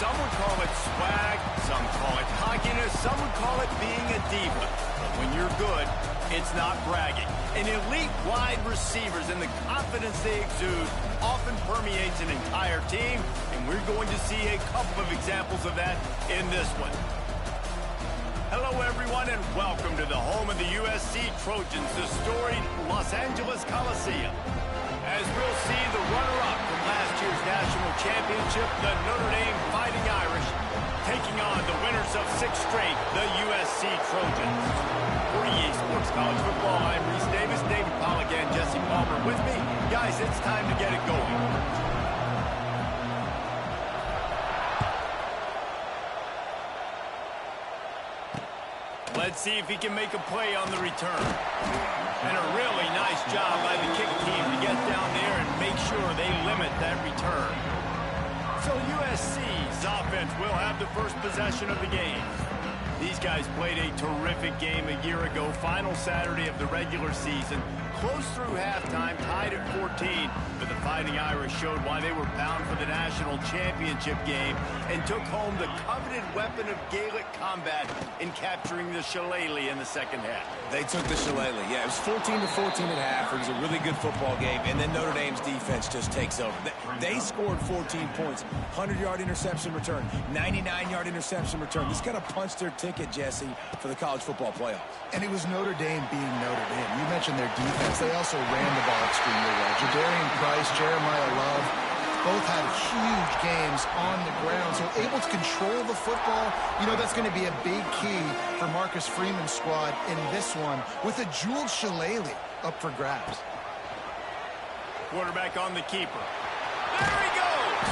Some would call it swag, some call it cockiness, some would call it being a diva. But when you're good, it's not bragging. An elite wide receivers and the confidence they exude often permeates an entire team, and we're going to see a couple of examples of that in this one. Hello, everyone, and welcome to the home of the USC Trojans, the storied Los Angeles Coliseum. As we'll see the runner-up from last year's national championship, the Notre Dame Fighting Irish, taking on the winners of 6 straight, the USC Trojans. For EA Sports College Football, I'm Reese Davis, David Pollack, and Jesse Palmer with me. Guys, it's time to get it going. Let's see if he can make a play on the return. And a really nice job by the kick team to get down there and make sure they limit that return. So USC's offense will have the first possession of the game. These guys played a terrific game a year ago, final Saturday of the regular season. Close through halftime, tied at 14, but the Fighting Irish showed why they were bound for the national championship game and took home the coveted weapon of Gaelic combat in capturing the shillelagh in the second half. They took the shillelagh. Yeah, it was 14-14 at half. It was a really good football game, and then Notre Dame's defense just takes over. They scored 14 points, 100-yard interception return, 99-yard interception return. This kind of punched their ticket, Jesse, for the college football playoffs. And it was Notre Dame being Notre Dame. You mentioned their defense. They also ran the ball extremely well. Jadarian Price, Jeremiah Love, both had huge games on the ground. So able to control the football, you know, that's going to be a big key for Marcus Freeman's squad in this one with a jeweled shillelagh up for grabs. Quarterback on the keeper. There he goes!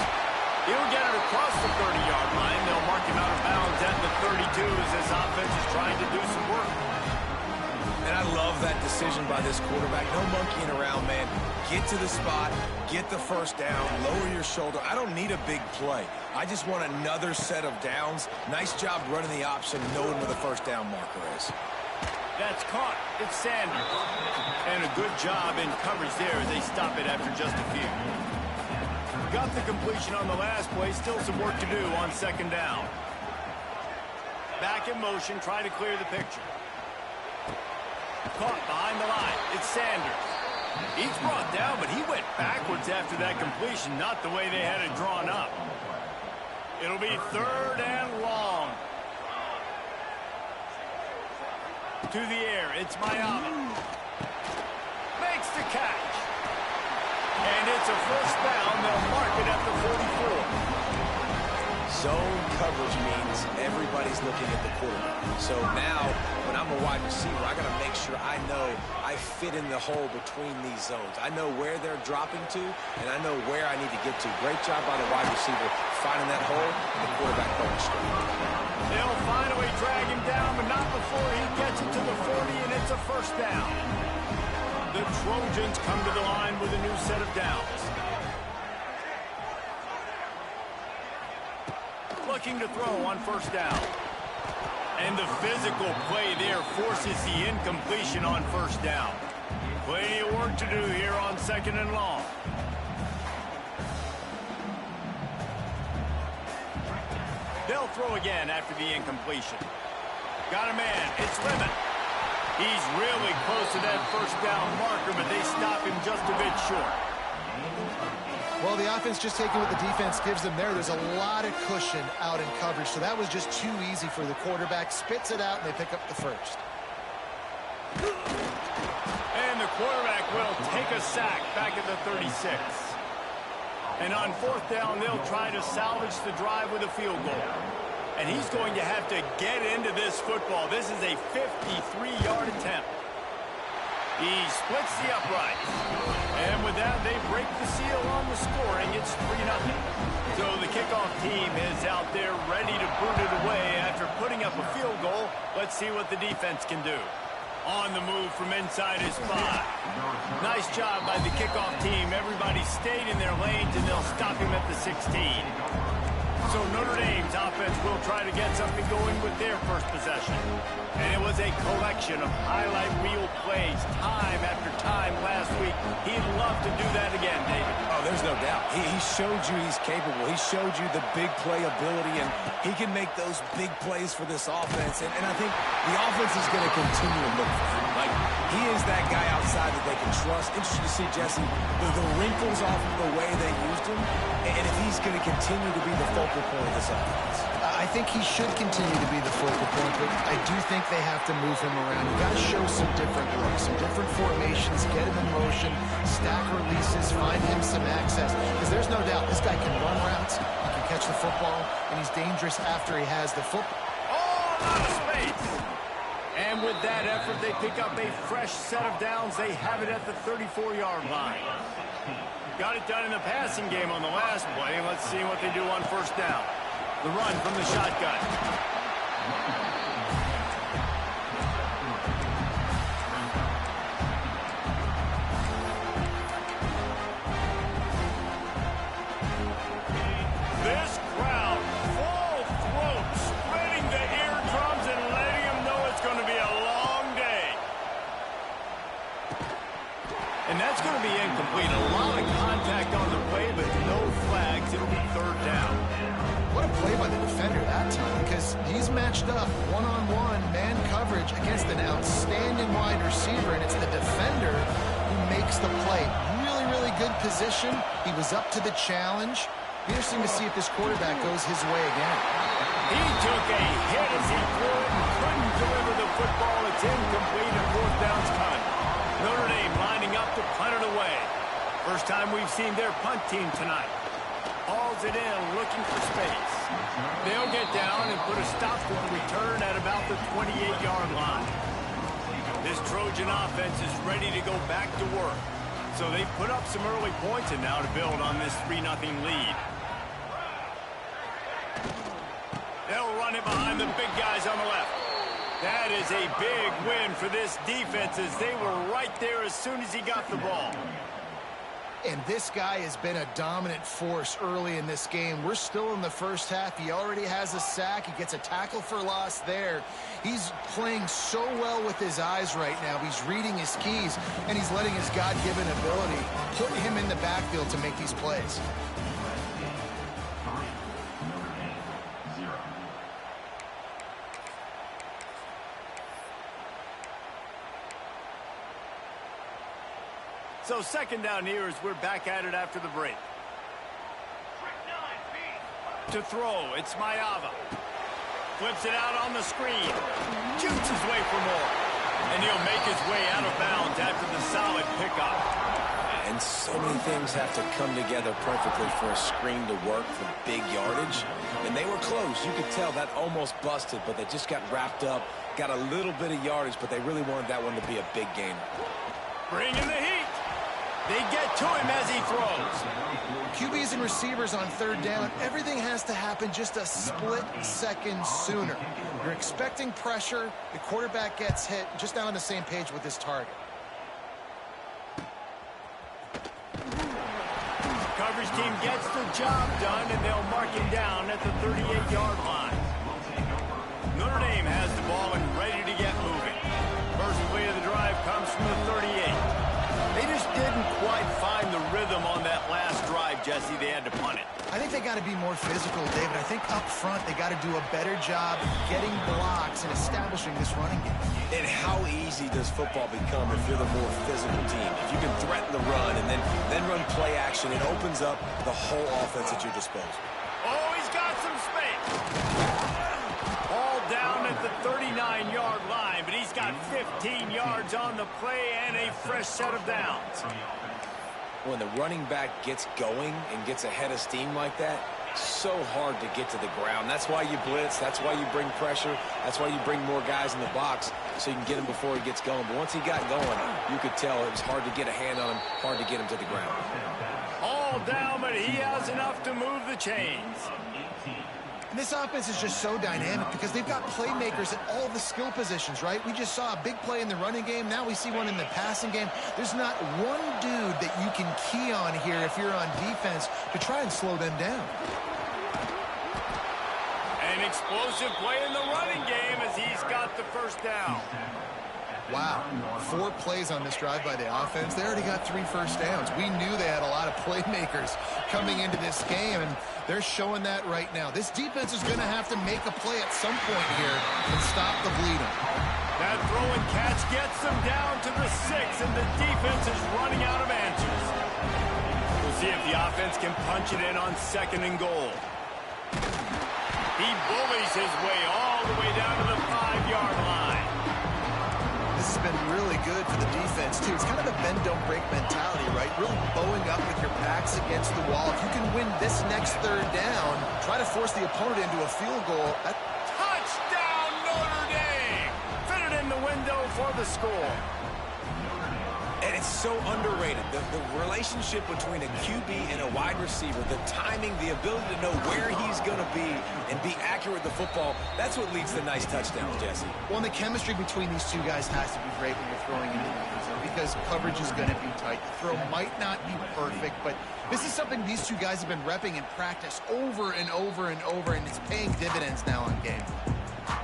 He'll get it across the 30-yard line. They'll mark him out of bounds at the 32 as this offense is trying to do some work. And I love that decision by this quarterback. No monkeying around, man. Get to the spot, get the first down, lower your shoulder. I don't need a big play. I just want another set of downs. Nice job running the option, knowing where the first down marker is. That's caught. It's Sanders. And a good job in coverage there as they stop it after just a few. Got the completion on the last play. Still some work to do on second down. Back in motion, try to clear the picture. Caught behind the line. It's Sanders. He's brought down, but he went backwards after that completion, not the way they had it drawn up. It'll be 3rd and long. To the air, it's Mayama. Makes the catch. And it's a first down. They'll mark it at the 44. Zone coverage means everybody's looking at the quarterback. So now, when I'm a wide receiver, I got to make sure I know I fit in the hole between these zones. I know where they're dropping to, and I know where I need to get to. Great job by the wide receiver finding that hole, and the quarterback going straight. They'll finally drag him down, but not before he gets it to the 40, and it's a first down. The Trojans come to the line with a new set of downs. Looking to throw on first down. And the physical play there forces the incompletion on first down. Plenty of work to do here on 2nd and long. They'll throw again after the incompletion. Got a man. It's Lemon. He's really close to that first down marker, but they stop him just a bit short. Well, the offense just taking what the defense gives them there. There's a lot of cushion out in coverage, so that was just too easy for the quarterback. Spits it out, and they pick up the first. And the quarterback will take a sack back at the 36. And on 4th down, they'll try to salvage the drive with a field goal. And he's going to have to get into this football. This is a 53-yard attempt. He splits the uprights. And with that, they break the seal on the scoring. It's 3-0. So the kickoff team is out there ready to boot it away after putting up a field goal. Let's see what the defense can do. On the move from inside his 5. Nice job by the kickoff team. Everybody stayed in their lanes, and they'll stop him at the 16. So Notre Dame's offense will try to get something going with their first possession. And it was a collection of highlight reel plays time after time last week. He'd love to do that again, David. Oh, there's no doubt. He showed you he's capable. He showed you the big play ability, and he can make those big plays for this offense. And I think the offense is going to continue to look for him. Like, he is that guy outside that they can trust. Interesting to see, Jesse, the wrinkles off of the way they used him, and if he's going to continue to be the focal point of this offense. I think he should continue to be the focal point, but I do think they have to move him around. You got to show some different looks, some different formations, get him in motion, stack releases, find him some access. Because there's no doubt this guy can run routes, he can catch the football, and he's dangerous after he has the football. Oh, out of space. And with that effort, they pick up a fresh set of downs. They have it at the 34-yard line. Got it done in the passing game on the last play. Let's see what they do on first down. The run from the shotgun. This crowd, full throat, spreading the eardrums and letting them know it's going to be a long day. And that's going to be incomplete. A lot of contact on the play, but no flags. It'll be third down. What a play by the defender that time, because he's matched up one-on-one man coverage against an outstanding wide receiver, and it's the defender who makes the play. Really, really good position. He was up to the challenge. Interesting to see if this quarterback goes his way again. He took a hit as he threw it and couldn't deliver the football. It's incomplete and fourth down's coming. Notre Dame lining up to punt it away. First time we've seen their punt team tonight. Hauls it in, looking for space. They'll get down and put a stop to the return at about the 28-yard line. This Trojan offense is ready to go back to work. So they put up some early points and now to build on this 3-0 lead. They'll run it behind the big guys on the left. That is a big win for this defense as they were right there as soon as he got the ball. And this guy has been a dominant force early in this game. We're still in the first half. He already has a sack. He gets a tackle for loss there. He's playing so well with his eyes right now. He's reading his keys, and he's letting his God-given ability put him in the backfield to make these plays. So second down here as we're back at it after the break. To throw, it's Mayava. Flips it out on the screen. Shoots his way for more. And he'll make his way out of bounds after the solid pickup. And so many things have to come together perfectly for a screen to work for big yardage. And they were close. You could tell that almost busted, but they just got wrapped up, got a little bit of yardage, but they really wanted that one to be a big gainer. Bringing the heat. They get to him as he throws. QBs and receivers on third down, everything has to happen just a split second sooner. You're expecting pressure, the quarterback gets hit, just not on the same page with his target. Coverage team gets the job done, and they'll mark him down at the 38-yard line. Notre Dame has the ball and ready to get moving. First play of the drive comes from the 38. They just didn't quite find the rhythm on that last drive, Jesse. They had to punt it. I think they got to be more physical, David. I think up front they got to do a better job getting blocks and establishing this running game. And how easy does football become if you're the more physical team? If you can threaten the run and then run play action, it opens up the whole offense at your disposal. Oh, he's got some space. Ball down at the 39-yard line, but he's got 15 yards on the play and a fresh set of downs. When the running back gets going and gets ahead of steam like that, so hard to get to the ground. That's why you blitz. That's why you bring pressure. That's why you bring more guys in the box so you can get him before he gets going. But once he got going, you could tell it was hard to get a hand on him, hard to get him to the ground. All down, but he has enough to move the chains. And this offense is just so dynamic because they've got playmakers at all the skill positions, right? We just saw a big play in the running game. Now we see one in the passing game. There's not one dude that you can key on here if you're on defense to try and slow them down. An explosive play in the running game as he's got the first down. Wow, 4 plays on this drive by the offense. They already got 3 first downs. We knew they had a lot of playmakers coming into this game, and they're showing that right now. This defense is going to have to make a play at some point here and stop the bleeding. That throw and catch gets them down to the 6, and the defense is running out of answers. We'll see if the offense can punch it in on 2nd and goal. He bullies his way all the way down to the 5-yard line. This has been really good for the defense, too. It's kind of a bend-don't-break mentality, right? Really bowing up with your backs against the wall. If you can win this next 3rd down, try to force the opponent into a field goal. Touchdown, Notre Dame! Fit it in the window for the score. And it's so underrated. The relationship between a QB and a wide receiver, the timing, the ability to know where he's going to be and be accurate with the football, that's what leads to nice touchdowns, Jesse. Well, and the chemistry between these 2 guys has to be great when you're throwing into the end zone because coverage is going to be tight. The throw might not be perfect, but this is something these 2 guys have been repping in practice over and over and over, and it's paying dividends now on game.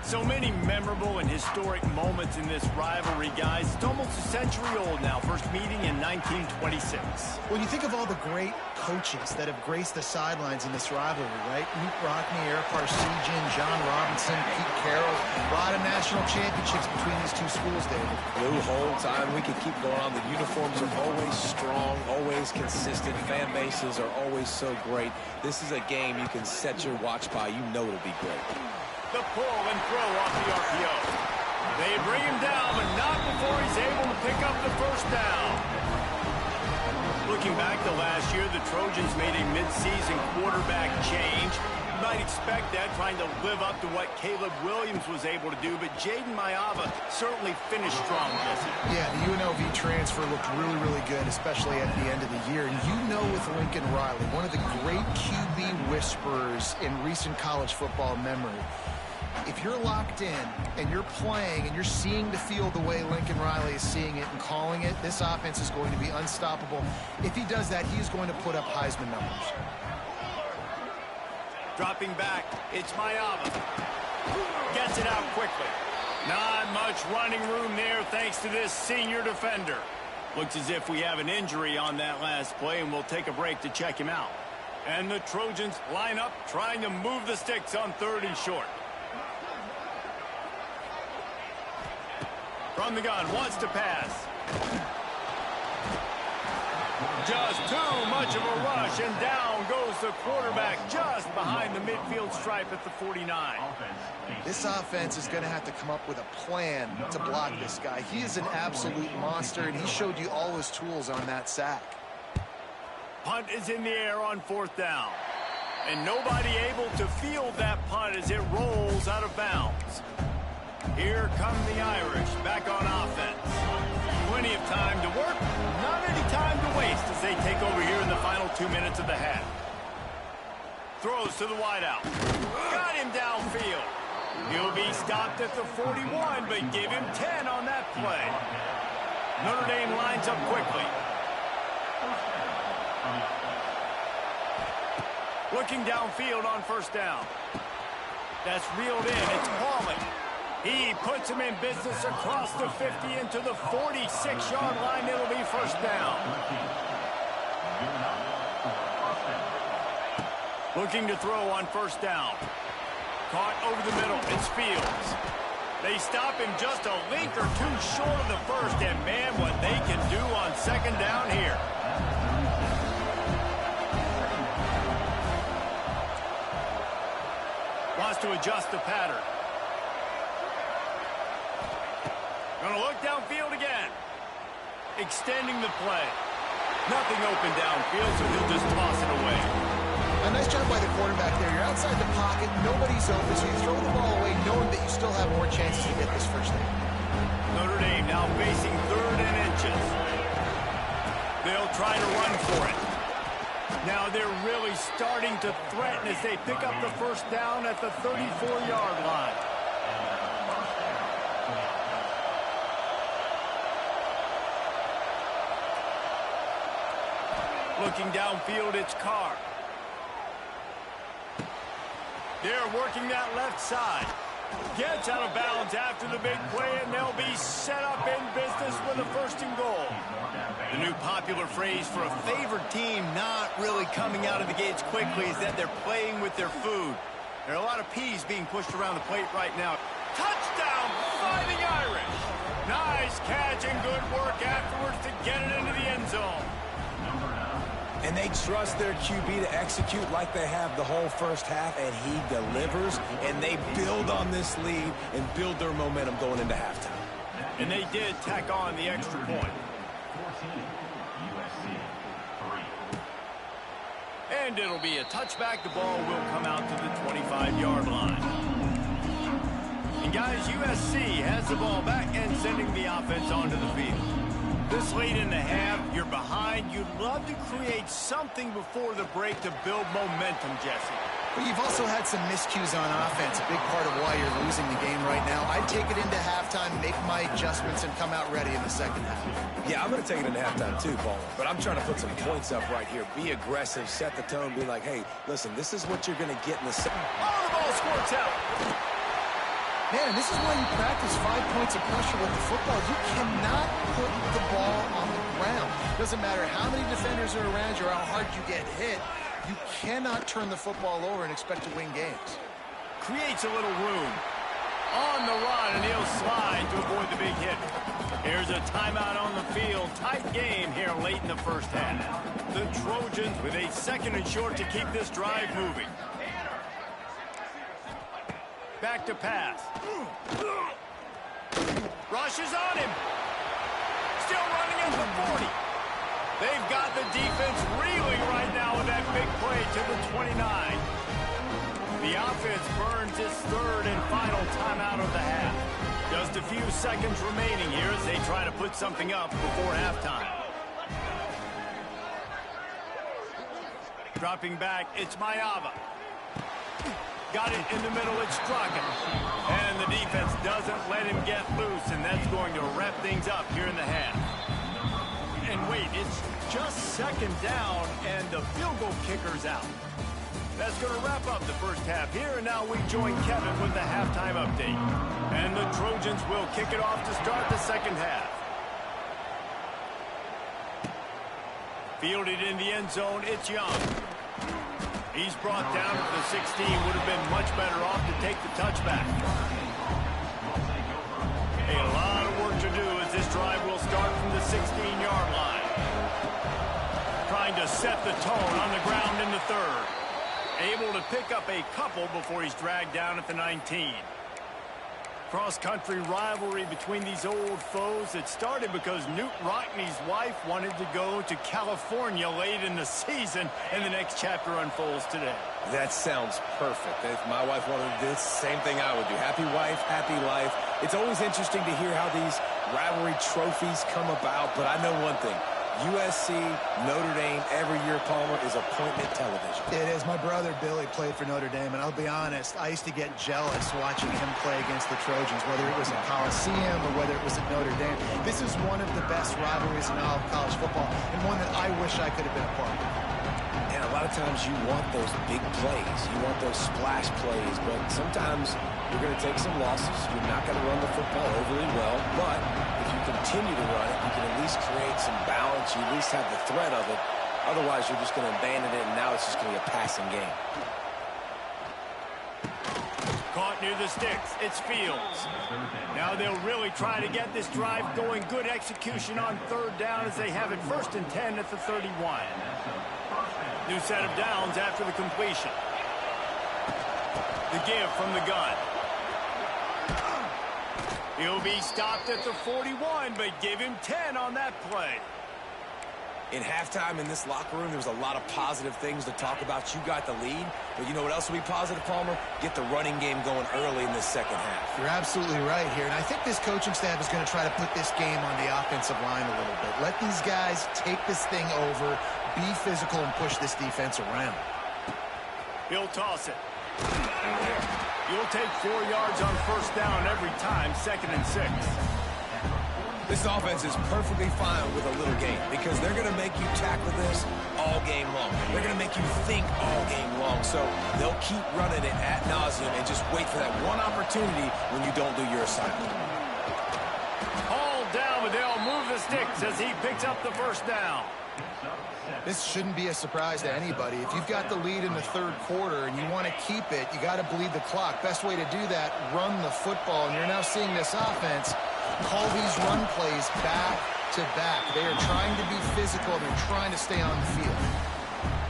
So many memorable and historic moments in this rivalry, guys. It's almost a century old now. First meeting in 1926. When you think of all the great coaches that have graced the sidelines in this rivalry, right? Luke Rockne, Eric Parsegian, John Robinson, Pete Carroll. A lot of national championships between these 2 schools, David. Blue whole time. We could keep going on. The uniforms are always strong, always consistent. Fan bases are always so great. This is a game you can set your watch by. You know it'll be great. The pull and throw off the RPO. They bring him down, but not before he's able to pick up the 1st down. Looking back to last year, the Trojans made a midseason quarterback change. You might expect that, trying to live up to what Caleb Williams was able to do, but Jaden Maiava certainly finished strong, Jesse. Yeah, the UNLV transfer looked really, really good, especially at the end of the year. And you know with Lincoln Riley, one of the great QB whisperers in recent college football memory, if you're locked in and you're playing and you're seeing the field the way Lincoln Riley is seeing it and calling it, this offense is going to be unstoppable. If he does that, he's going to put up Heisman numbers. Dropping back, it's Maiava. Gets it out quickly. Not much running room there thanks to this senior defender. Looks as if we have an injury on that last play, and we'll take a break to check him out. And the Trojans line up, trying to move the sticks on 3rd and short. From the gun, wants to pass. Just too much of a rush, and down goes the quarterback just behind the midfield stripe at the 49. This offense is going to have to come up with a plan to block this guy. He is an absolute monster, and he showed you all his tools on that sack. Punt is in the air on 4th down. And nobody able to field that punt as it rolls out of bounds. Here come the Irish back on offense. Plenty of time to work, not any time to waste as they take over here in the final 2 minutes of the half. Throws to the wideout. Got him downfield. He'll be stopped at the 41, but give him 10 on that play. Notre Dame lines up quickly. Looking downfield on 1st down. That's reeled in. It's Pauling. He puts him in business across the 50 into the 46-yard line. It'll be 1st down. Looking to throw on 1st down. Caught over the middle. It's Fields. They stop him just a link or 2 short of the 1st, and man, what they can do on 2nd down here. Wants to adjust the pattern. Going to look downfield again. Extending the play. Nothing open downfield, so he'll just toss it away. A nice job by the quarterback there. You're outside the pocket, nobody's open, so you throw the ball away knowing that you still have more chances to get this 1st down. Notre Dame now facing 3rd and inches. They'll try to run for it. Now they're really starting to threaten as they pick up the 1st down at the 34-yard line. Looking downfield, it's Carr. They're working that left side. Gets out of bounds after the big play, and they'll be set up in first and goal. The new popular phrase for a favored team not really coming out of the gates quickly is that they're playing with their food. There are a lot of peas being pushed around the plate right now. Touchdown, Fighting Irish. Nice catch and good work afterwards to get it into the end zone. And they trust their QB to execute like they have the whole first half, and he delivers, and they build on this lead and build their momentum going into halftime. And they did tack on the extra point. And it'll be a touchback. The ball will come out to the 25-yard line. And guys, USC has the ball back and sending the offense onto the field. This late in the half, you're behind. You'd love to create something before the break to build momentum, Jesse. But you've also had some miscues on offense, a big part of why you're losing the game right now. I'd take it into halftime, make my adjustments, and come out ready in the second half. Yeah, I'm going to take it into halftime too, Paul. But I'm trying to put some points up right here. Be aggressive, set the tone, be like, hey, listen, this is what you're going to get in the second. Oh, the ball squirts out. Man, this is why you practice 5 points of pressure with the football. You cannot put the ball on the ground. Doesn't matter how many defenders are around you or how hard you get hit. You cannot turn the football over and expect to win games. Creates a little room. On the run, and he'll slide to avoid the big hit. Here's a timeout on the field. Tight game here late in the first half. The Trojans with a second and short to keep this drive moving. Back to pass. Rushes on him. Still running at the 40. They've got the defense reeling right now with that big play to the 29. The offense burns its third and final timeout of the half. Just a few seconds remaining here as they try to put something up before halftime. Dropping back, it's Mayava. Got it in the middle, it's Talkin. And the defense doesn't let him get loose, and that's going to wrap things up here in the half. And wait, it's just second down, and the field goal kicker's out. That's going to wrap up the first half here, and now we join Kevin with the halftime update. And the Trojans will kick it off to start the second half. Fielded in the end zone, it's Young. He's brought down to the 16, would have been much better off to take the touchback. A lot of work to do as this drive will start from the 16-yard line. Trying to set the tone on the ground in the third. Able to pick up a couple before he's dragged down at the 19. Cross-country rivalry between these old foes. It started because Newt Rockney's wife wanted to go to California late in the season, and the next chapter unfolds today. That sounds perfect. If my wife wanted this, same thing I would do. Happy wife, happy life. It's always interesting to hear how these rivalry trophies come about, but I know one thing. USC, Notre Dame, every year, Palmer, is appointment television. It is. My brother, Billy, played for Notre Dame, and I'll be honest, I used to get jealous watching him play against the Trojans, whether it was at Coliseum or whether it was at Notre Dame. This is one of the best rivalries in all of college football, and one that I wish I could have been a part of. And a lot of times you want those big plays. You want those splash plays, but sometimes you're going to take some losses. You're not going to run the football overly well, but if you continue to run it, you can at least create some balance. You at least have the threat of it. Otherwise, you're just going to abandon it, and now it's just going to be a passing game. Caught near the sticks. It's Fields. Now they'll really try to get this drive going. Good execution on third down as they have it 1st and 10 at the 31. New set of downs after the completion. The give from the gun. He'll be stopped at the 41, but give him 10 on that play. In halftime in this locker room, there was a lot of positive things to talk about. You got the lead, but you know what else will be positive, Palmer? Get the running game going early in this second half. You're absolutely right here, and I think this coaching staff is going to try to put this game on the offensive line a little bit. Let these guys take this thing over, be physical, and push this defense around. He'll toss it. You'll take 4 yards on first down every time, 2nd and 6. This offense is perfectly fine with a little game because they're going to make you tackle this all game long. They're going to make you think all game long. So they'll keep running it ad nauseum and just wait for that one opportunity when you don't do your assignment. Hauled down, but they'll move the the sticks as he picks up the first down. This shouldn't be a surprise to anybody. If you've got the lead in the third quarter and you want to keep it, you got to bleed the clock. Best way to do that, run the football. And you're now seeing this offense call these run plays back to back. They are trying to be physical. They're trying to stay on the field.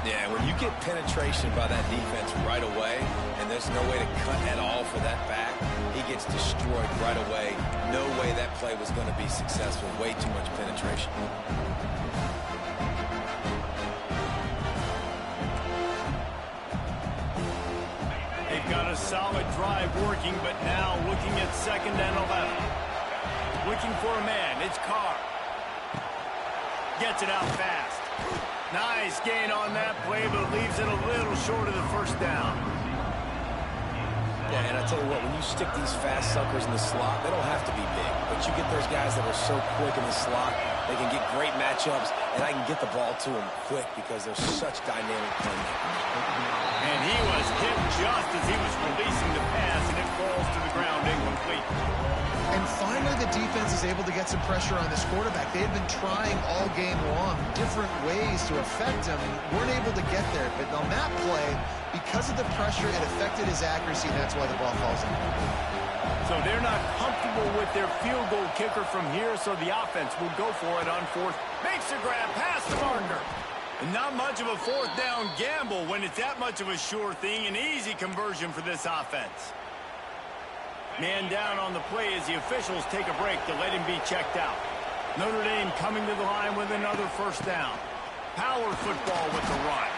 Yeah, when you get penetration by that defense right away, and there's no way to cut at all for that back, he gets destroyed right away. No way that play was going to be successful. Way too much penetration. They've got a solid drive working, but now looking at 2nd and 11. Looking for a man. It's Carr. Gets it out fast. Nice gain on that play, but leaves it a little short of the first down. Yeah, and I tell you what, when you stick these fast suckers in the slot, they don't have to be big. But you get those guys that are so quick in the slot, they can get great matchups, and I can get the ball to them quick because they're such dynamic playmakers. And he was hit just as he was releasing the pass, and it falls to the ground incomplete. And finally, the defense is able to get some pressure on this quarterback. They had been trying all game long different ways to affect him and weren't able to get there. But on that play, because of the pressure, it affected his accuracy, and that's why the ball falls in. So they're not comfortable with their field goal kicker from here, so the offense will go for it on 4th. Makes a grab past the marker. And not much of a 4th down gamble when it's that much of a sure thing. An easy conversion for this offense. Man down on the play as the officials take a break to let him be checked out. Notre Dame coming to the line with another first down. Power football with the run.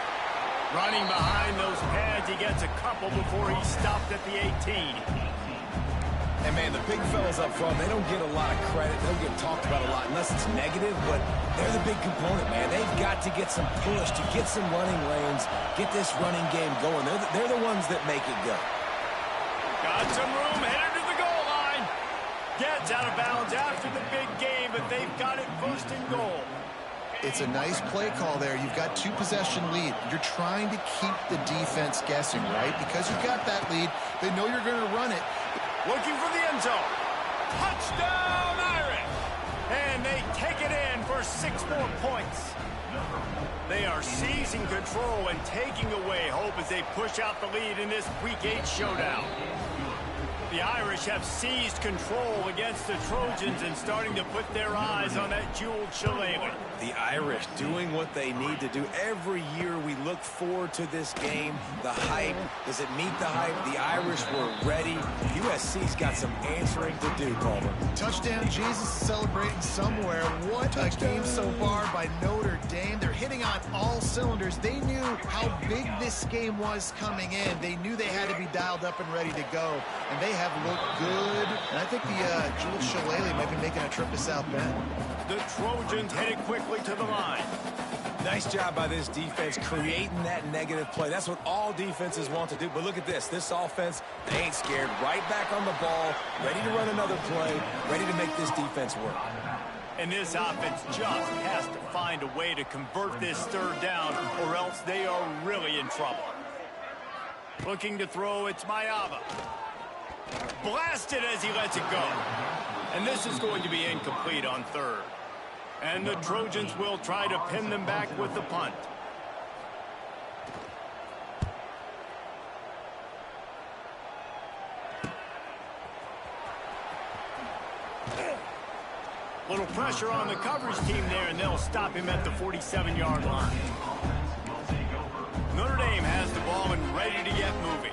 Running behind those pads, he gets a couple before he's stopped at the 18. And, man, the big fellas up front, they don't get a lot of credit. They don't get talked about a lot unless it's negative, but they're the big component, man. They've got to get some push, to get some running lanes, get this running game going. They're the ones that make it go. Got some room, headed to the goal line. Gets out of bounds after the big game, but they've got it 1st and goal. It's a nice play call there. You've got 2-possession lead. You're trying to keep the defense guessing, right? Because you've got that lead. They know you're going to run it. Looking for the end zone. Touchdown, Irish! And they take it in for 6 more points. They are seizing control and taking away hope as they push out the lead in this Week 8 showdown. The Irish have seized control against the Trojans and starting to put their eyes on that jeweled shillelagh. The Irish doing what they need to do. Every year we look forward to this game. The hype, does it meet the hype? The Irish were ready. USC's got some answering to do, Palmer. Touchdown, Jesus is celebrating somewhere. What a game so far by Notre Dame. They're hitting on all cylinders. They knew how big this game was coming in. They knew they had to be dialed up and ready to go. And they have looked good. And I think the jeweled shillelagh might be making a trip to South Bend. The Trojans headed quickly to the line. Nice job by this defense creating that negative play. That's what all defenses want to do. But look at this. This offense, they ain't scared. Right back on the ball, ready to run another play, ready to make this defense work. And this offense just has to find a way to convert this 3rd down, or else they are really in trouble. Looking to throw, it's Mayava. Blasted as he lets it go. And this is going to be incomplete on 3rd. And the Trojans will try to pin them back with the punt. Little pressure on the coverage team there, and they'll stop him at the 47-yard line. Notre Dame has the ball and ready to get moving.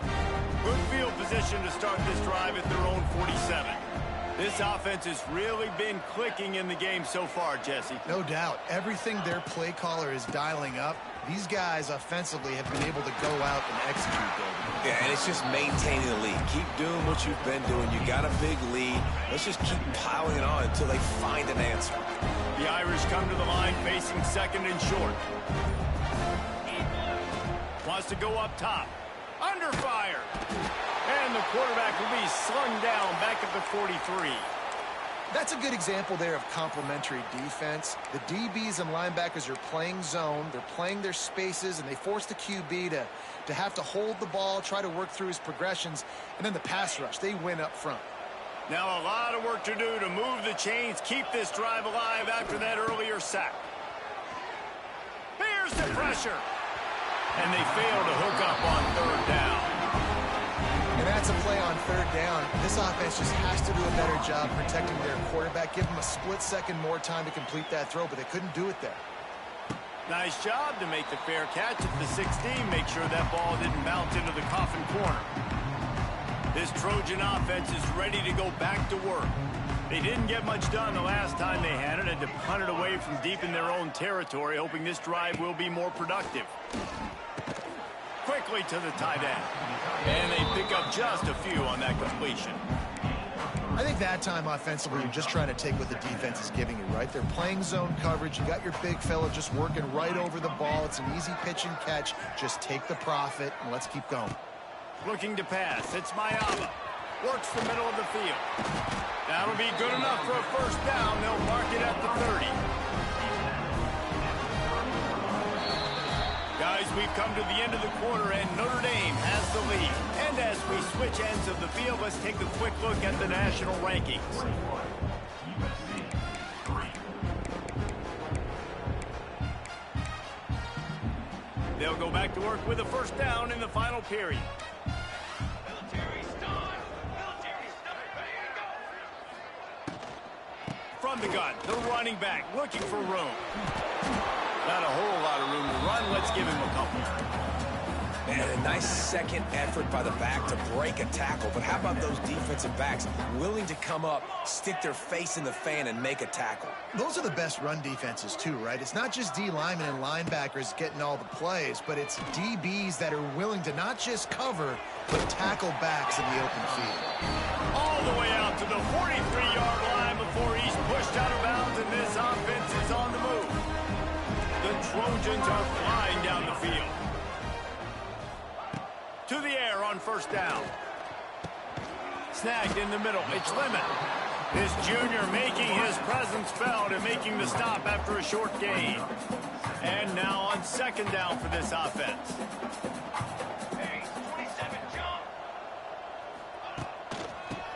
Good field position to start this drive at their own 47. This offense has really been clicking in the game so far, Jesse. No doubt. Everything their play caller is dialing up, these guys offensively have been able to go out and execute, David. Yeah, and it's just maintaining the lead. Keep doing what you've been doing. You got a big lead. Let's just keep piling it on until they find an answer. The Irish come to the line facing 2nd and short. Wants to go up top. Under fire. And the quarterback will be slung down back at the 43. That's a good example there of complementary defense. The DBs and linebackers are playing zone. They're playing their spaces, and they force the QB to have to hold the ball, try to work through his progressions, and then the pass rush, they win up front. Now a lot of work to do to move the chains, keep this drive alive after that earlier sack. Here's the pressure. And they fail to hook up on third down. And that's a play on third down. This offense just has to do a better job protecting their quarterback. Give them a split second more time to complete that throw, but they couldn't do it there. Nice job to make the fair catch at the 16. Make sure that ball didn't bounce into the coffin corner. This Trojan offense is ready to go back to work. They didn't get much done the last time they had it, and to punt it away from deep in their own territory, hoping this drive will be more productive. Quickly to the tight end. And they pick up just a few on that completion. I think that time offensively, you're just trying to take what the defense is giving you, right? They're playing zone coverage. You got your big fella just working right over the ball. It's an easy pitch and catch. Just take the profit, and let's keep going. Looking to pass. It's Mayama. Works the middle of the field. That'll be good enough for a first down. They'll mark it at the 30. Guys, we've come to the end of the quarter, and Notre Dame has the lead. And as we switch ends of the field, let's take a quick look at the national rankings. They'll go back to work with a first down in the final period. From the gun, the running back looking for room. Not a whole lot of room to run. Let's give him a couple. And a nice second effort by the back to break a tackle. But how about those defensive backs willing to come up, stick their face in the fan, and make a tackle? Those are the best run defenses too, right? It's not just D linemen and linebackers getting all the plays, but it's DBs that are willing to not just cover, but tackle backs in the open field. All the way out to the 43-yard line before he's pushed out of bounds, and this offense is on the move. The Trojans are flying down the field. To the air on first down. Snagged in the middle. It's Lemon. This junior making his presence felt and making the stop after a short gain. And now on second down for this offense.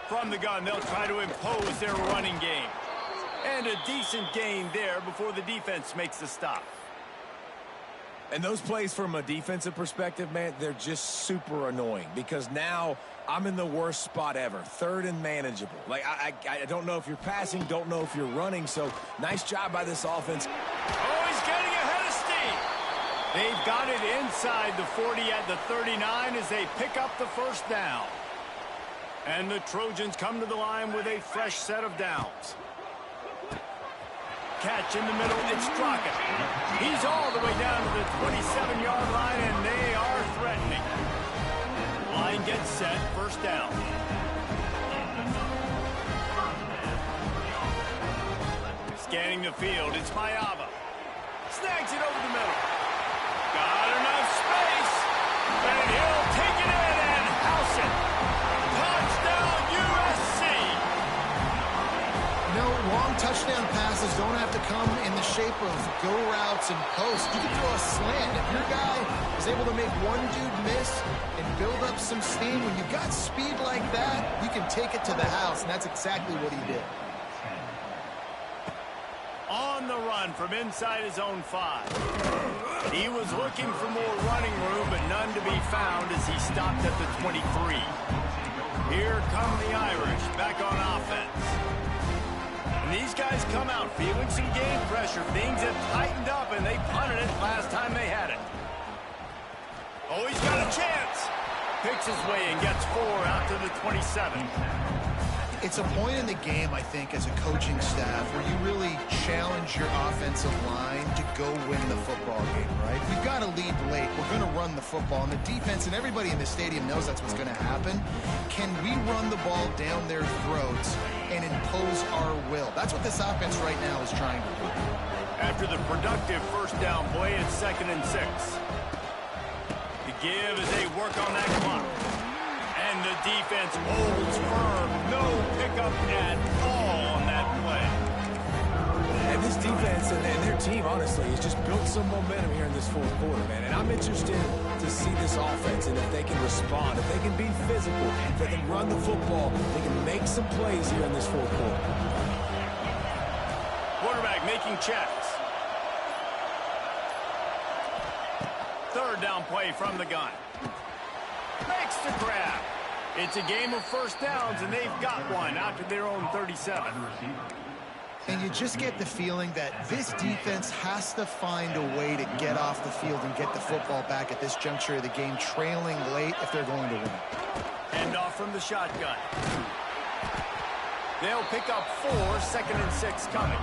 From the gun, they'll try to impose their running game. And a decent gain there before the defense makes the stop. And those plays from a defensive perspective, man, they're just super annoying because now I'm in the worst spot ever, third and manageable. Like, I don't know if you're passing, don't know if you're running, so nice job by this offense. Oh, he's getting ahead of steam. They've got it inside the 40 at the 39 as they pick up the first down. And the Trojans come to the line with a fresh set of downs. Catch in the middle, it's Talkin. He's all the way down to the 27-yard line, and they are threatening. Line gets set, first down. Scanning the field, it's Mayava. Snags it over the middle. Got enough space, and he'll take it in and house it. Touchdown, USC! You know, long touchdown passes don't have to come in the shape of go routes and posts. You can throw a slant. If your guy is able to make one dude miss and build up some steam, when you've got speed like that, you can take it to the house, and that's exactly what he did. On the run from inside his own 5. He was looking for more running room, but none to be found as he stopped at the 23. Here come the Irish back on offense. And these guys come out feeling some game pressure. Things have tightened up, and they punted it last time they had it. Oh, he's got a chance. Picks his way and gets 4 out to the 27. It's a point in the game, I think, as a coaching staff where you really challenge your offensive line to go win the football game, right? We've got to lead late. We're going to run the football. And the defense and everybody in the stadium knows that's what's going to happen. Can we run the ball down their throats and impose our will? That's what this offense right now is trying to do. After the productive first down play, it's 2nd and 6. The give as they work on that clock. And the defense holds firm. No pickup at all on that play. And this defense, and their team, honestly, has just built some momentum here in this fourth quarter, man. And I'm interested to see this offense and if they can respond, if they can be physical, if they can run the football, they can make some plays here in this fourth quarter. Quarterback making checks. Third down play from the gun. Makes the grab. It's a game of first downs, and they've got one out to their own 37. And you just get the feeling that this defense has to find a way to get off the field and get the football back at this juncture of the game, trailing late if they're going to win. Hand off from the shotgun. They'll pick up 4, 2nd and 6 coming.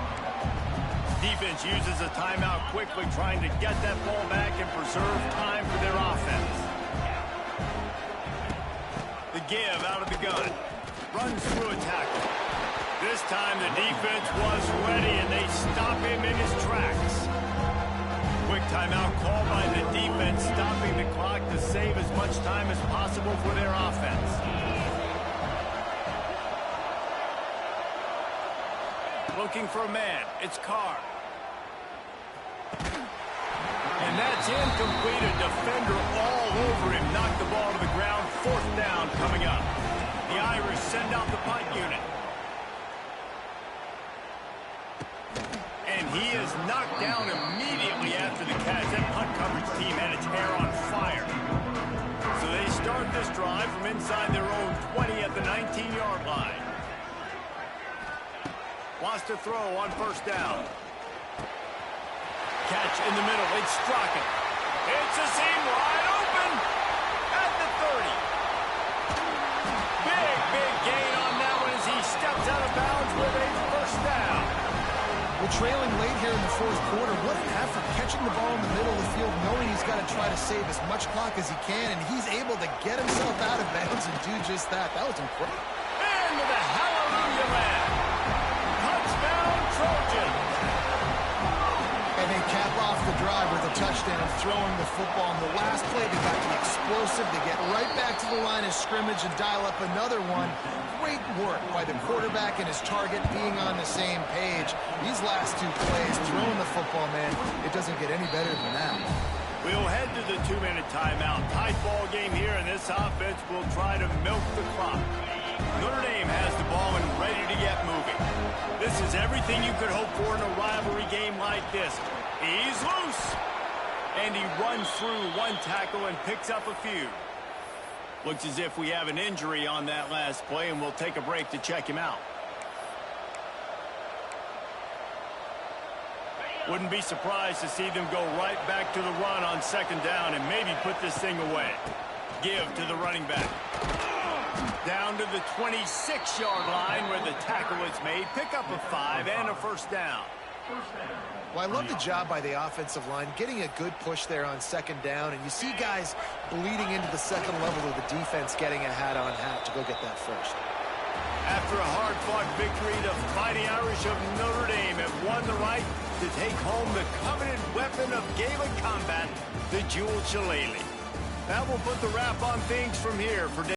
Defense uses a timeout quickly, trying to get that ball back and preserve time for their offense. The give out of the gun. Runs through a tackle. This time the defense was ready, and they stop him in his tracks. Quick timeout called by the defense, stopping the clock to save as much time as possible for their offense. Looking for a man. It's Carr. And that's incomplete. A defender all over him. Knocked the ball to the ground. 4th down coming up. The Irish send out the punt unit. And he is knocked down immediately after the catch. That punt coverage team had its hair on fire. So they start this drive from inside their own 20 at the 19-yard line. Wants to throw on 1st down. Catch in the middle. It's Talkin. It's a seam wide open at the 30. Big gain on that one as he steps out of bounds with a 1st down. Well, trailing late here in the fourth quarter, what an effort catching the ball in the middle of the field, knowing he's got to try to save as much clock as he can, and he's able to get himself out of bounds and do just that. That was incredible. Into the hallelujah land. Touchdown, Trojan. And they cap off the drive with a touchdown, throwing the football. On the last play, they got the explosive to get right back to the line of scrimmage and dial up another one. Great work by the quarterback and his target being on the same page. These last 2 plays, throwing the football, man, it doesn't get any better than that. We'll head to the 2-minute timeout. Tight ball game here, and this offense will try to milk the clock. Notre Dame has the ball and ready to get moving. This is everything you could hope for in a rivalry game like this. He's loose. And he runs through 1 tackle and picks up a few. Looks as if we have an injury on that last play, and we'll take a break to check him out. Wouldn't be surprised to see them go right back to the run on 2nd down and maybe put this thing away. Give to the running back. Down to the 26-yard line where the tackle is made. Pick up a 5 and a 1st down. Well, I love the job by the offensive line, getting a good push there on 2nd down, and you see guys bleeding into the 2nd level of the defense getting a hat-on-hat to go get that first. After a hard-fought victory, the Fighting Irish of Notre Dame have won the right to take home the coveted weapon of Gaelic combat, the jeweled shillelagh. That will put the wrap on things from here for